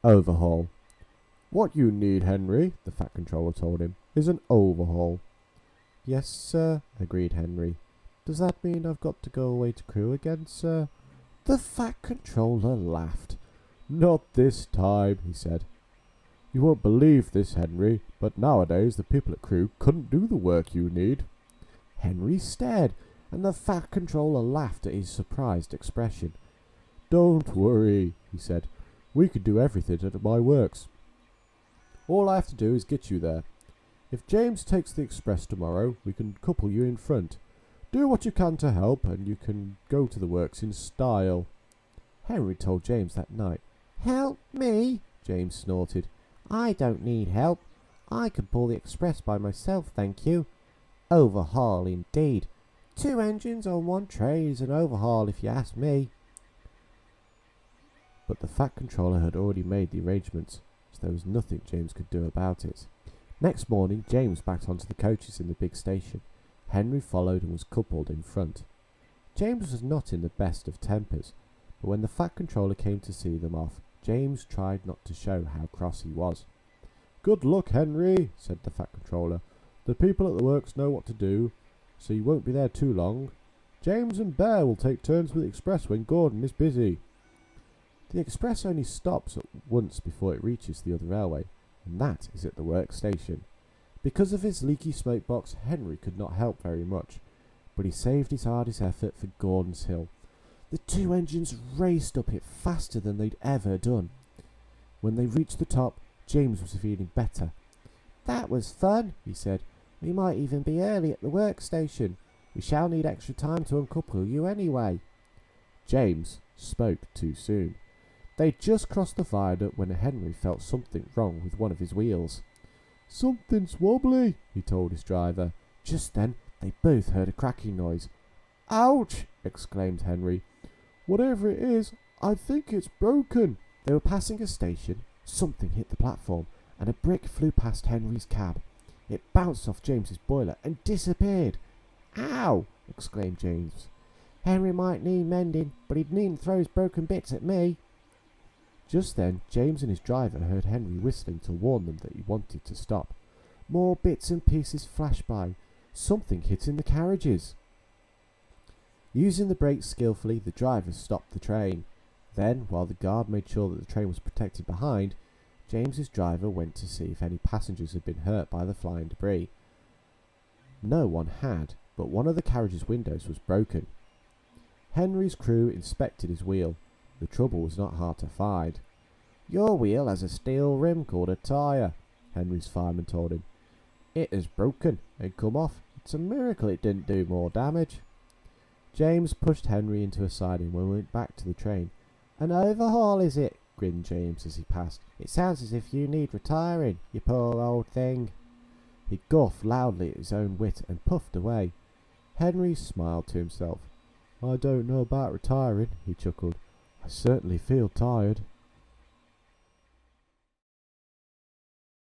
Overhaul. What you need, Henry, the Fat Controller told him, is an overhaul. Yes, sir, agreed Henry. Does that mean I've got to go away to crew again, sir? The Fat Controller laughed. Not this time, he said. You won't believe this, Henry, but nowadays the people at crew couldn't do the work you need. Henry stared, and the Fat Controller laughed at his surprised expression. Don't worry, he said. We can do everything at my works. All I have to do is get you there. If James takes the express tomorrow, we can couple you in front. Do what you can to help, and you can go to the works in style. Henry told James that night. Help me, James snorted. I don't need help. I can pull the express by myself, thank you. Overhaul indeed. 2 engines on 1 tray is an overhaul if you ask me. But the Fat Controller had already made the arrangements, so there was nothing James could do about it. Next morning, James backed onto the coaches in the big station. Henry followed and was coupled in front. James was not in the best of tempers, but when the Fat Controller came to see them off, James tried not to show how cross he was. Good luck, Henry, said the Fat Controller. The people at the works know what to do, so you won't be there too long. James and Bear will take turns with the express when Gordon is busy. The express only stops at once before it reaches the other railway, and that is at the work station. Because of his leaky smoke box, Henry could not help very much, but he saved his hardest effort for Gordon's Hill. The 2 engines raced up it faster than they'd ever done. When they reached the top, James was feeling better. That was fun, he said. We might even be early at the workstation. We shall need extra time to uncouple you anyway. James spoke too soon. They'd just crossed the viaduct when Henry felt something wrong with one of his wheels. Something's wobbly, he told his driver. Just then, they both heard a cracking noise. Ouch! Exclaimed Henry. Whatever it is, I think it's broken. They were passing a station. Something hit the platform, and a brick flew past Henry's cab. It bounced off James's boiler and disappeared. Ow! Exclaimed James. Henry might need mending, but he'd needn't throw his broken bits at me. Just then, James and his driver heard Henry whistling to warn them that he wanted to stop. More bits and pieces flashed by. Something hit in the carriages. Using the brakes skillfully, the driver stopped the train. Then, while the guard made sure that the train was protected behind, James's driver went to see if any passengers had been hurt by the flying debris. No one had, but one of the carriage's windows was broken. Henry's crew inspected his wheel. The trouble was not hard to find. Your wheel has a steel rim called a tyre, Henry's fireman told him. It has broken and come off. It's a miracle it didn't do more damage. James pushed Henry into a siding when we went back to the train. An overhaul, is it? Grinned James as he passed. It sounds as if you need retiring, you poor old thing. He guffed loudly at his own wit and puffed away. Henry smiled to himself. I don't know about retiring, he chuckled. I certainly feel tired.